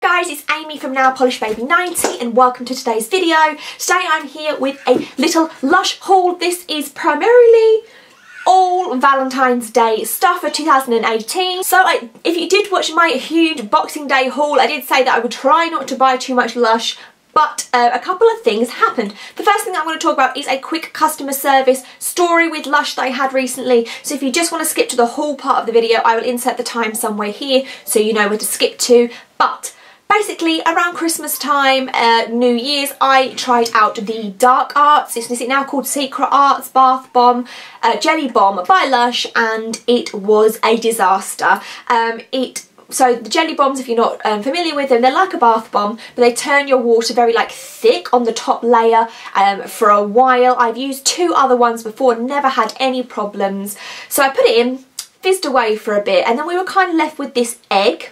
Guys, it's Amy from Nail Polish Baby 90 and welcome to today's video. Today I'm here with a little Lush haul. This is primarily all Valentine's Day stuff for 2018. So if you did watch my huge Boxing Day haul, I did say that I would try not to buy too much Lush, but a couple of things happened. The first thing that I'm going to talk about is a quick customer service story with Lush that I had recently. So if you just want to skip to the haul part of the video, I will insert the time somewhere here so you know where to skip to. But basically, around Christmas time, New Year's, I tried out the Dark Arts, is it now called Secret Arts Bath Bomb, Jelly Bomb by Lush, and it was a disaster. So the jelly bombs, if you're not familiar with them, they're like a bath bomb, but they turn your water very thick on the top layer for a while. I've used two other ones before, never had any problems. So I put it in, fizzed away for a bit, and then we were kind of left with this egg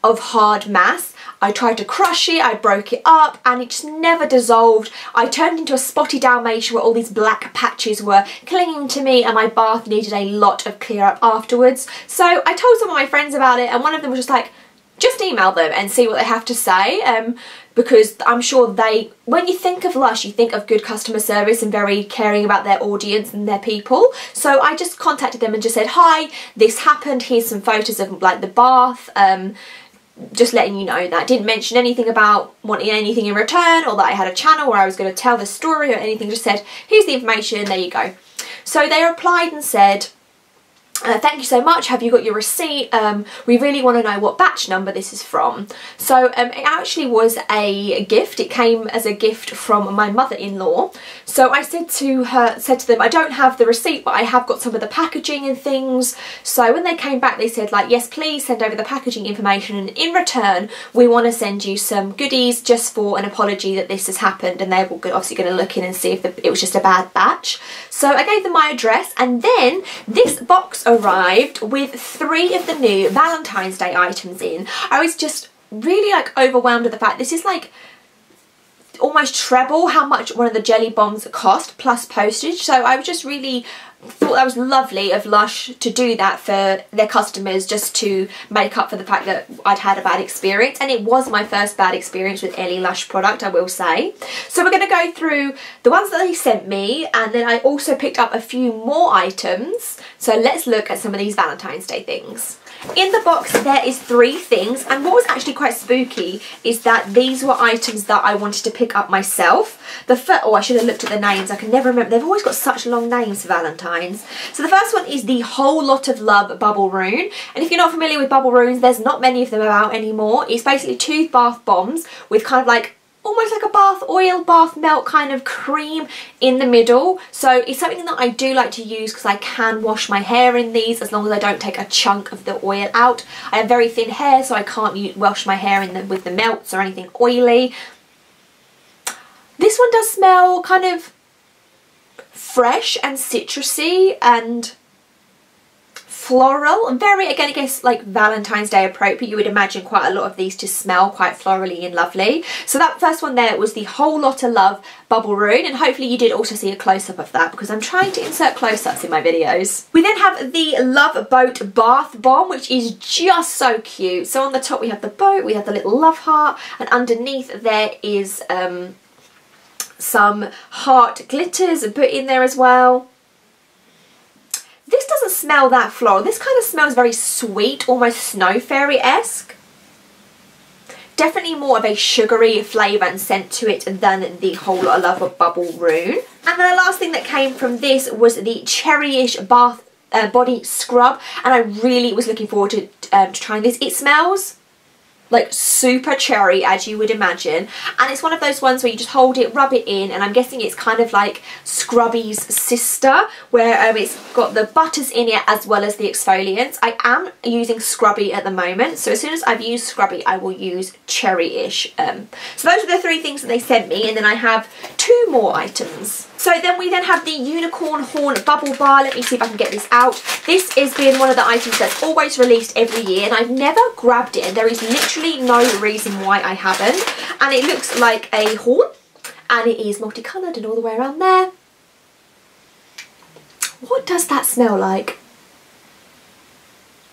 of hard mass. I tried to crush it, I broke it up, and it just never dissolved. I turned into a spotty Dalmatian where all these black patches were clinging to me and my bath needed a lot of clear up afterwards. So I told some of my friends about it and one of them was just like, just email them and see what they have to say, because I'm sure when you think of Lush, you think of good customer service and very caring about their audience and their people. So I just contacted them and just said, hi, this happened, here's some photos of the bath, just letting you know that. Didn't mention anything about wanting anything in return or that I had a channel where I was going to tell the story or anything, just said, here's the information, there you go. So they replied and said, thank you so much, have you got your receipt? We really want to know what batch number this is from. So it actually was a gift. It came as a gift from my mother-in-law. So I said to them, I don't have the receipt, but I have got some of the packaging and things. So when they came back, they said yes, please send over the packaging information, and in return we want to send you some goodies just for an apology that this has happened, and they're obviously going to look in and see if it was just a bad batch. So I gave them my address, and then this box arrived with 3 of the new Valentine's Day items in. I was just really overwhelmed at the fact this is almost treble how much one of the jelly bombs cost plus postage. So I was just really thought that was lovely of Lush to do that for their customers, just to make up for the fact that I'd had a bad experience, and it was my first bad experience with any Lush product, I will say. So we're going to go through the ones that they sent me, and then I also picked up a few more items. So let's look at some of these Valentine's Day things. In the box there is 3 things, and what was actually quite spooky is that these were items that I wanted to pick up myself. I should have looked at the names, I can never remember, they've always got such long names for Valentine's. So the first one is the Whole Lot of Love Bubble Rune, and if you're not familiar with bubble runes, there's not many of them about anymore. It's basically 2 bath bombs with kind of almost like a bath oil, bath melt kind of cream in the middle. So it's something that I do like to use because I can wash my hair in these as long as I don't take a chunk of the oil out. I have very thin hair, so I can't wash my hair with the melts or anything oily. This one does smell kind of fresh and citrusy and floral, and very, again, I guess Valentine's Day appropriate. You would imagine quite a lot of these to smell quite florally and lovely. So that first one there was the Whole Lot of Love Bubble Rune, and hopefully you did also see a close-up of that because I'm trying to insert close-ups in my videos. We then have the Love Boat Bath Bomb, which is just so cute. So on the top we have the boat, we have the little love heart, and underneath there is some heart glitters put in there as well. This doesn't smell that floral. This kind of smells very sweet, almost snow fairy-esque. Definitely more of a sugary flavour and scent to it than the Whole Lot of Love Bubble Rune. And then the last thing that came from this was the Cherryish Bath Body Scrub, and I really was looking forward to trying this. It smells super cherry, as you would imagine, and it's one of those ones where you just hold it, rub it in, and I'm guessing it's kind of like Scrubby's sister, where it's got the butters in it as well as the exfoliants. I am using Scrubby at the moment, so as soon as I've used Scrubby I will use Cherryish. So those are the 3 things that they sent me, and then I have 2 more items. So then we have the Unicorn Horn Bubble Bar. Let me see if I can get this out. This has been one of the items that's always released every year, and I've never grabbed it, and there is literally no reason why I haven't. And it looks like a horn, and it is multicoloured and all the way around there. What does that smell like?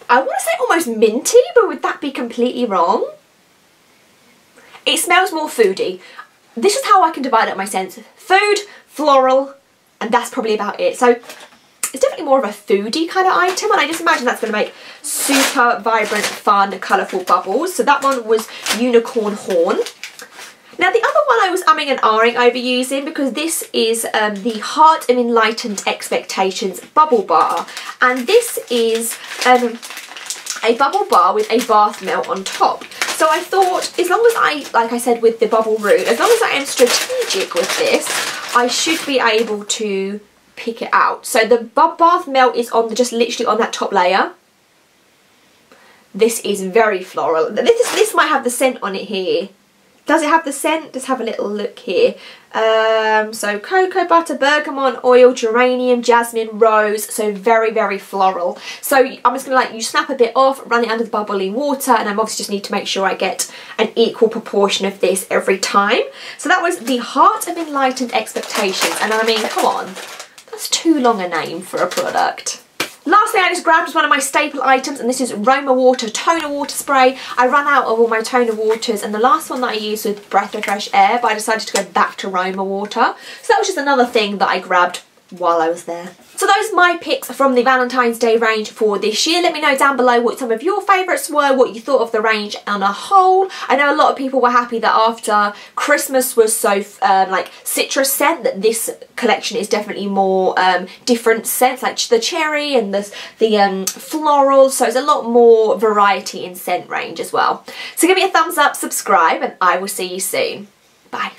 I want to say almost minty, but would that be completely wrong? It smells more foody. This is how I can divide up my scents. Food, floral, and that's probably about it. So it's definitely more of a foodie kind of item, and I just imagine that's going to make super vibrant, fun, colourful bubbles. So that one was Unicorn Horn. Now the other one I was umming and ahhing over using, because this is the Heart of Enlightened Expectations Bubble Bar, and this is a bubble bar with a bath melt on top. So I thought, as long as like I said with the bubble root, as long as I am strategic with this, I should be able to pick it out. So the bath melt is on just literally on that top layer. This is very floral. This might have the scent on it here. Does it have the scent? Let's have a little look here. So cocoa butter, bergamot oil, geranium, jasmine, rose. So very, very floral. So I'm just going to you snap a bit off, run it under the bubbly water, and I obviously just need to make sure I get an equal proportion of this every time. So that was the Heart of Enlightened Expectations. And I mean, come on, that's too long a name for a product. Last thing I just grabbed was one of my staple items, and this is Roma Water Toner Water Spray. I ran out of all my toner waters, and the last one that I used was Breath of Fresh Air, but I decided to go back to Roma Water. So that was just another thing that I grabbed while I was there. So those are my picks from the Valentine's Day range for this year. Let me know down below what some of your favourites were, what you thought of the range on a whole. I know a lot of people were happy that after Christmas was so like citrus scent, that this collection is definitely more different scents, like the cherry and the floral. So it's a lot more variety in scent range as well. So give me a thumbs up, subscribe, and I will see you soon. Bye.